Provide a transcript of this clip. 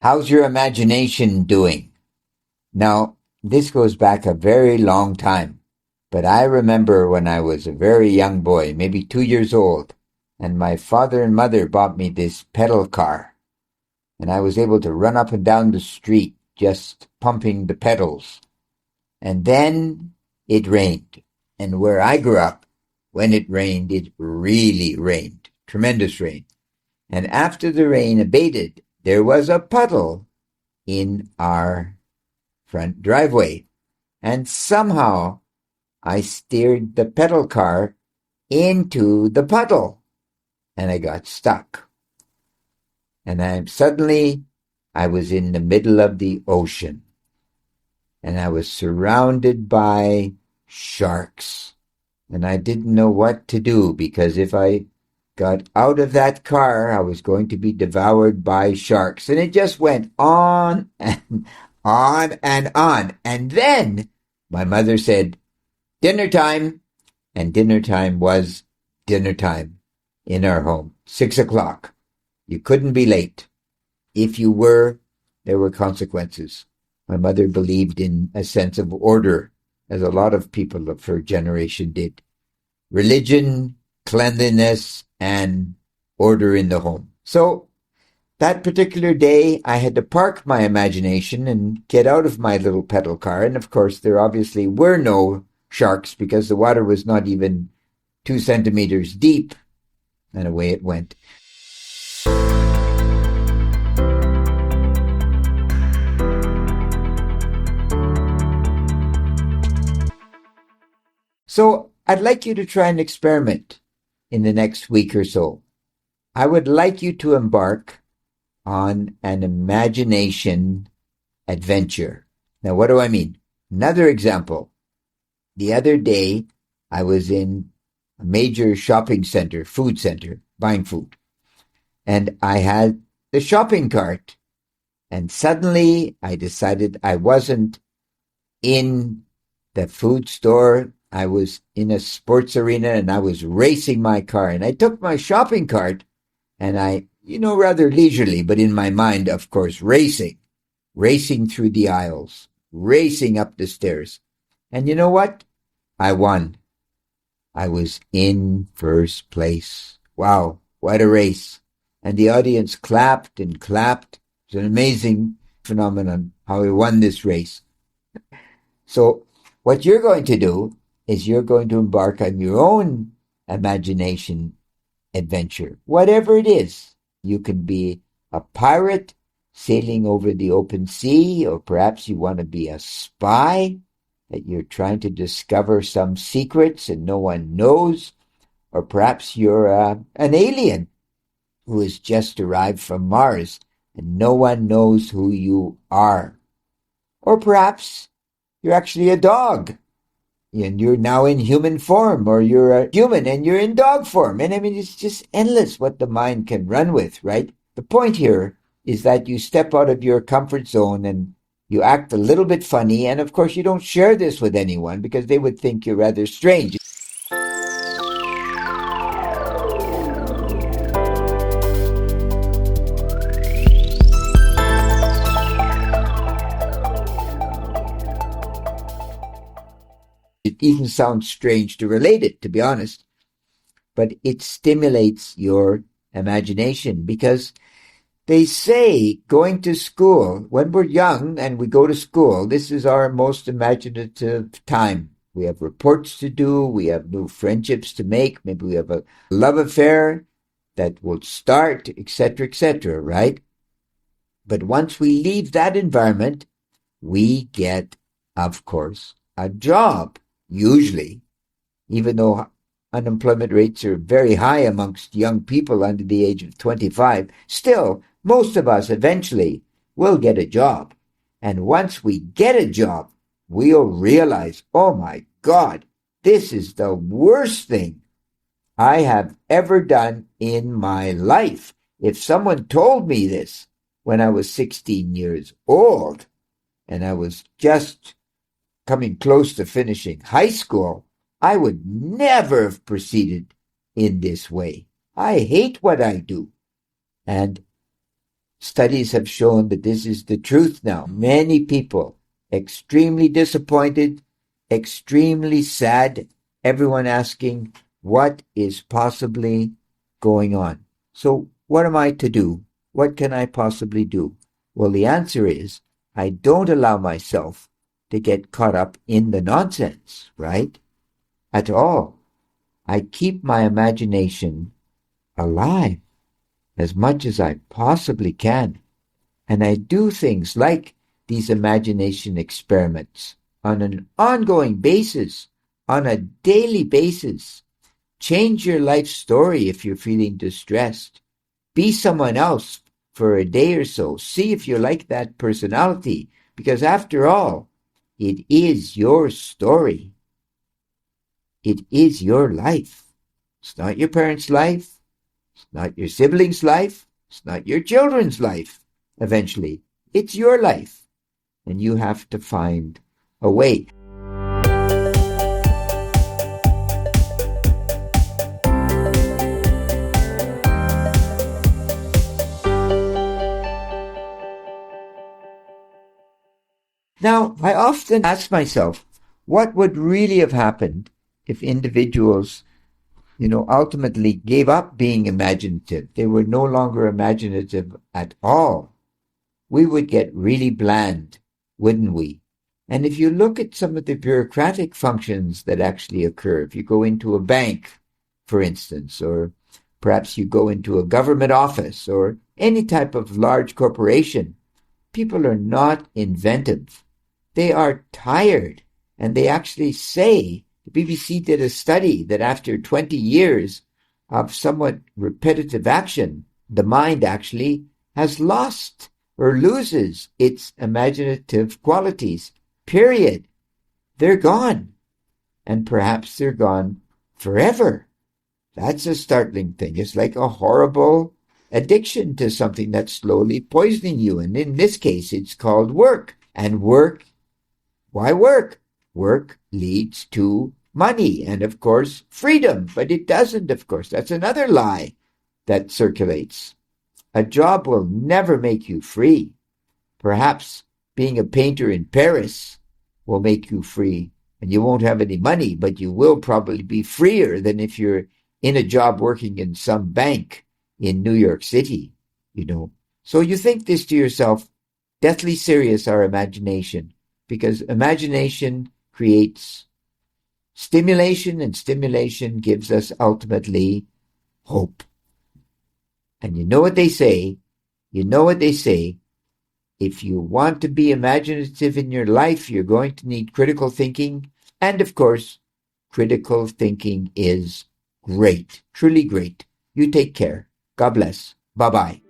How's your imagination doing? Now, this goes back a very long time, but I remember when I was a very young boy, maybe 2 years old, and my father and mother bought me this pedal car, and I was able to run up and down the street just pumping the pedals. And then it rained. And where I grew up, when it rained, it really rained. Tremendous rain. And after the rain abated, there was a puddle in our front driveway. And somehow I steered the pedal car into the puddle and I got stuck. And I was in the middle of the ocean and I was surrounded by sharks. And I didn't know what to do because if I got out of that car, I was going to be devoured by sharks. And it just went on and on and on. And then my mother said, dinner time. And dinner time was dinner time in our home, 6 o'clock. You couldn't be late. If you were, there were consequences. My mother believed in a sense of order, as a lot of people of her generation did. Religion, cleanliness, and order in the home. So that particular day, I had to park my imagination and get out of my little pedal car. And of course, there obviously were no sharks because the water was not even 2 centimeters deep. And away it went. So I'd like you to try an experiment in the next week or so. I would like you to embark on an imagination adventure. Now, what do I mean? Another example. The other day, I was in a major shopping center, food center, buying food. And I had the shopping cart. And suddenly I decided I wasn't in the food store. I was in a sports arena and I was racing my car. And I took my shopping cart and I, rather leisurely, but in my mind, of course, racing through the aisles, racing up the stairs. And you know what? I won. I was in first place. Wow, what a race. And the audience clapped and clapped. It's an amazing phenomenon how we won this race. So what you're going to do is you're going to embark on your own imagination adventure, whatever it is. You can be a pirate sailing over the open sea, or perhaps you want to be a spy, that you're trying to discover some secrets and no one knows, or perhaps you're an alien who has just arrived from Mars and no one knows who you are. Or perhaps you're actually a dog and you're now in human form, or you're a human and you're in dog form. And I mean, it's just endless what the mind can run with, right? The point here is that you step out of your comfort zone and you act a little bit funny. And of course, you don't share this with anyone because they would think you're rather strange. It even sounds strange to relate it, to be honest, but it stimulates your imagination because they say going to school, when we're young and we go to school, this is our most imaginative time. We have reports to do, we have new friendships to make, maybe we have a love affair that will start, etc., right? But once we leave that environment, we get, of course, a job. Usually, even though unemployment rates are very high amongst young people under the age of 25, still, most of us eventually will get a job. And once we get a job, we'll realize, oh my God, this is the worst thing I have ever done in my life. If someone told me this when I was 16 years old and I was just coming close to finishing high school, I would never have proceeded in this way. I hate what I do. And Studies have shown that this is the truth now. Many people extremely disappointed, extremely sad, everyone asking, what is possibly going on? So what am I to do? What can I possibly do? Well, the answer is, I don't allow myself to get caught up in the nonsense, right? At all. I keep my imagination alive as much as I possibly can. And I do things like these imagination experiments on an ongoing basis, on a daily basis. Change your life story if you're feeling distressed. Be someone else for a day or so. See if you like that personality, because after all, it is your story. It is your life. It's not your parents' life. It's not your siblings' life. It's not your children's life. Eventually, it's your life. And you have to find a way. Now, I often ask myself, what would really have happened if individuals, ultimately gave up being imaginative? They were no longer imaginative at all. We would get really bland, wouldn't we? And if you look at some of the bureaucratic functions that actually occur, if you go into a bank, for instance, or perhaps you go into a government office or any type of large corporation, people are not inventive. They are tired. And they actually say, the BBC did a study that after 20 years of somewhat repetitive action, the mind actually has lost or loses its imaginative qualities. Period. They're gone. And perhaps they're gone forever. That's a startling thing. It's like a horrible addiction to something that's slowly poisoning you. And in this case, it's called work. And work, why work? Work leads to money and, of course, freedom. But it doesn't, of course. That's another lie that circulates. A job will never make you free. Perhaps being a painter in Paris will make you free, and you won't have any money, but you will probably be freer than if you're in a job working in some bank in New York City, So you think this to yourself, deathly serious, our imagination, because imagination creates stimulation, and stimulation gives us ultimately hope. And you know what they say? If you want to be imaginative in your life, you're going to need critical thinking. And of course, critical thinking is great, truly great. You take care. God bless. Bye-bye.